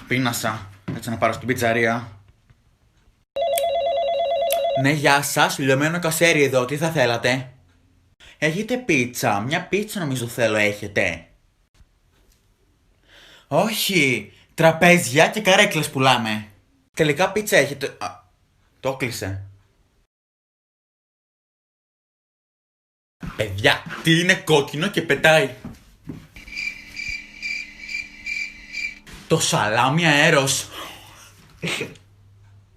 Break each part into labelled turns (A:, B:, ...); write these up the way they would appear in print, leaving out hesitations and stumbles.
A: Πείνασα. Έτσι να πάρω στην πιτσαρία. Ναι, γεια σας. Λιωμένο κασέρι εδώ. Τι θα θέλατε? Έχετε πίτσα? Μια πίτσα νομίζω θέλω έχετε. Όχι. Τραπέζια και καρέκλες πουλάμε. Τελικά πίτσα έχετε? Το κλείσε. Παιδιά, τι είναι κόκκινο και πετάει? Το σαλάμι αέρος.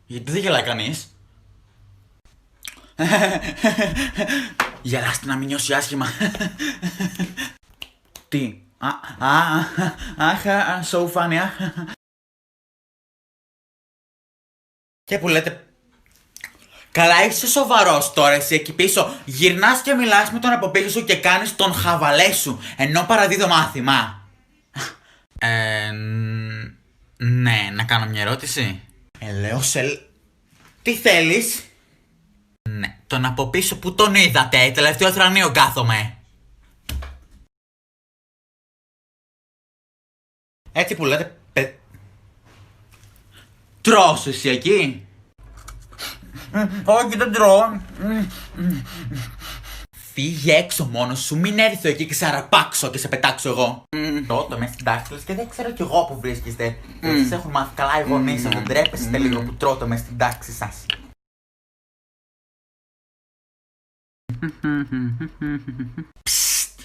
A: Γιατί δεν γελάει κανείς? Γελάστε να μην νιώσει άσχημα. Τι? Αχ, so funny. Και που λέτε... Καλά, είσαι σοβαρός τώρα εσύ εκεί πίσω? Γυρνάς και μιλάς με τον από πίσω σου και κάνεις τον χαβαλέ σου, ενώ παραδίδω μάθημα. Ναι, να κάνω μια ερώτηση. Λέω τι θέλεις? Ναι, τον από πίσω που τον είδατε, τελευταίο θρανείο κάθομαι. Έτσι που λέτε, τρως εσύ εκεί? Όχι, δεν τρώω. Φύγε έξω μόνος σου, μην έρθω εκεί και σε αραπάξω και σε πετάξω εγώ. Τότε με στην τάξη λες και δεν ξέρω κι εγώ που βρίσκεστε. Εσείς έχουν μάθει καλά οι γονείς σας, δεν τρέπεστε λίγο που τρώτε με στην τάξη σας. Ψστ.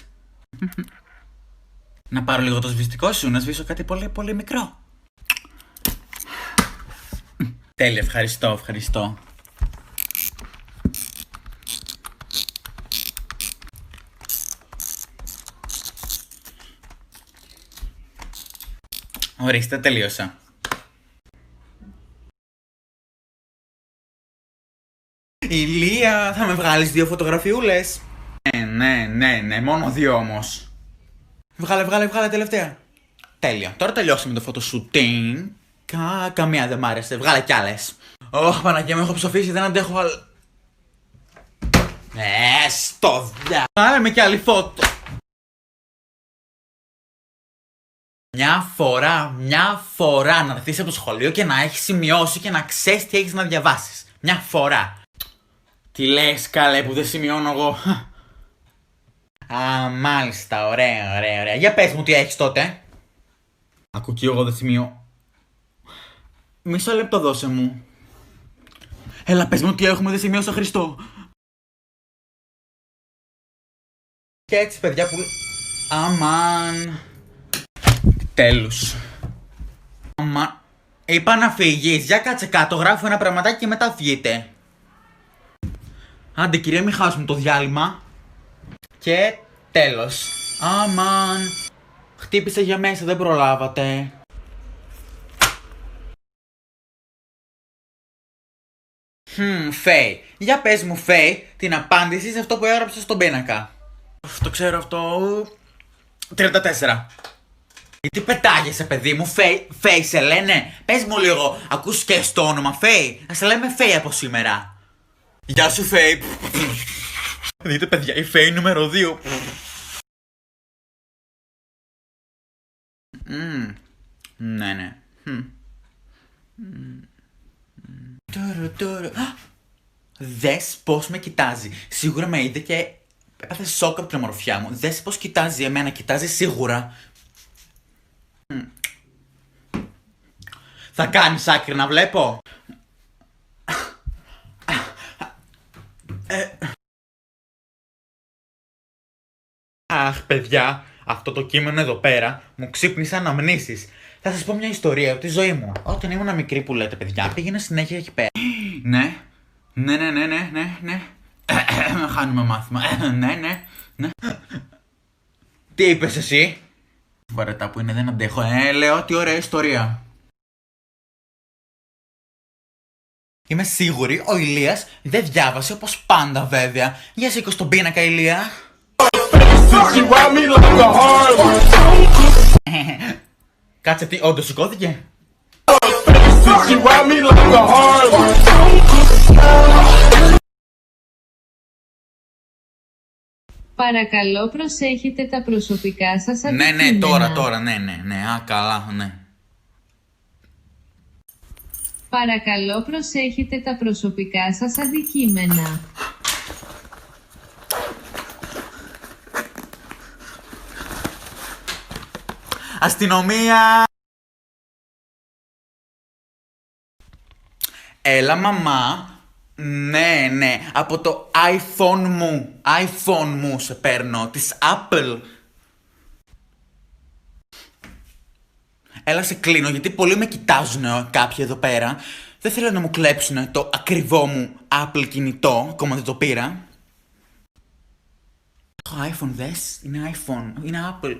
A: Να πάρω λίγο το σβηστικό σου, να σβήσω κάτι πολύ πολύ μικρό. Τέλεια, ευχαριστώ. Ορίστε, τελείωσα. Ηλία, θα με βγάλεις 2 φωτογραφιούλες? Ναι, μόνο 2 όμως. Βγάλε τελευταία. Τέλεια, τώρα τελειώσαμε το φωτοσουτίνγκ. Καμία δεν μ' άρεσε, βγάλε κι άλλες. Παναγία μου, έχω ψοφήσει, δεν αντέχω άλλο. Στο διά. Βγάλε με κι άλλη φώτο. Μια φορά να έρθεις από το σχολείο και να έχεις σημειώσει και να ξέρεις τι έχεις να διαβάσεις. Μια φορά. Τι λες καλέ που δεν σημειώνω εγώ? Μάλιστα, ωραία. Για πες μου τι έχεις τότε. Ακού κι εγώ δεν σημειώ. Μισό λεπτό δώσε μου. Έλα πες μου τι έχουμε, δεν σημειώσα Χριστό. Και έτσι παιδιά που... Αμάν. Τέλος. Είπα να φύγεις, για κάτσε κάτω, γράφω ένα πραγματάκι και μετά φύγετε. Άντε κυρία, μην χάσουμε το διάλειμμα. Και τέλος. Αμάν. Χτύπησε για μέσα, δεν προλάβατε. Φέι. Για πες μου Φέι την απάντηση σε αυτό που έγραψα στον πίνακα. Το ξέρω αυτό. 34. Γιατί πετάγεσαι παιδί μου? Φέι σε λένε? Πες μου λίγο, ακούς και στο όνομα Φέι? Να σε λέμε Φέι από σήμερα. Γεια σου Φέι. Δείτε παιδιά, η Φέι νούμερο 2. Ναι. Δες πως με κοιτάζει. Σίγουρα με είδε και έπαθε σοκ από την ομορφιά μου. Δες πως κοιτάζει εμένα, κοιτάζει σίγουρα. Θα κάνεις άκρη να βλέπω? Αχ παιδιά, αυτό το κείμενο εδώ πέρα μου ξύπνησε αναμνήσεις. Θα σας πω μια ιστορία από τη ζωή μου. Όταν ήμουν μικρή που λέτε παιδιά, πήγαινα συνέχεια εκεί πέρα. Ναι. Χάνουμε μάθημα. Ναι. Τι είπες εσύ? Βαρετά που είναι, δεν αντέχω. Λέω τι ωραία ιστορία. Είμαι σίγουρη ο Ηλίας δεν διάβασε, όπως πάντα βέβαια. Για σήκω στον πίνακα Ηλία. Κάτσε, τι, όντως σηκώθηκε?
B: Παρακαλώ προσέχετε τα προσωπικά σας αντικείμενα.
A: Ναι, τώρα, ναι. Καλά, ναι.
B: Παρακαλώ προσέχετε τα προσωπικά σας αντικείμενα.
A: Αστυνομία! Έλα μαμά. Ναι, ναι, από το iPhone μου σε παίρνω, της Apple. Έλα σε κλείνω γιατί πολλοί με κοιτάζουν κάποιοι εδώ πέρα. Δεν θέλω να μου κλέψουν το ακριβό μου Apple κινητό, ακόμα δεν το πήρα. Το iPhone δες, είναι iPhone, είναι Apple.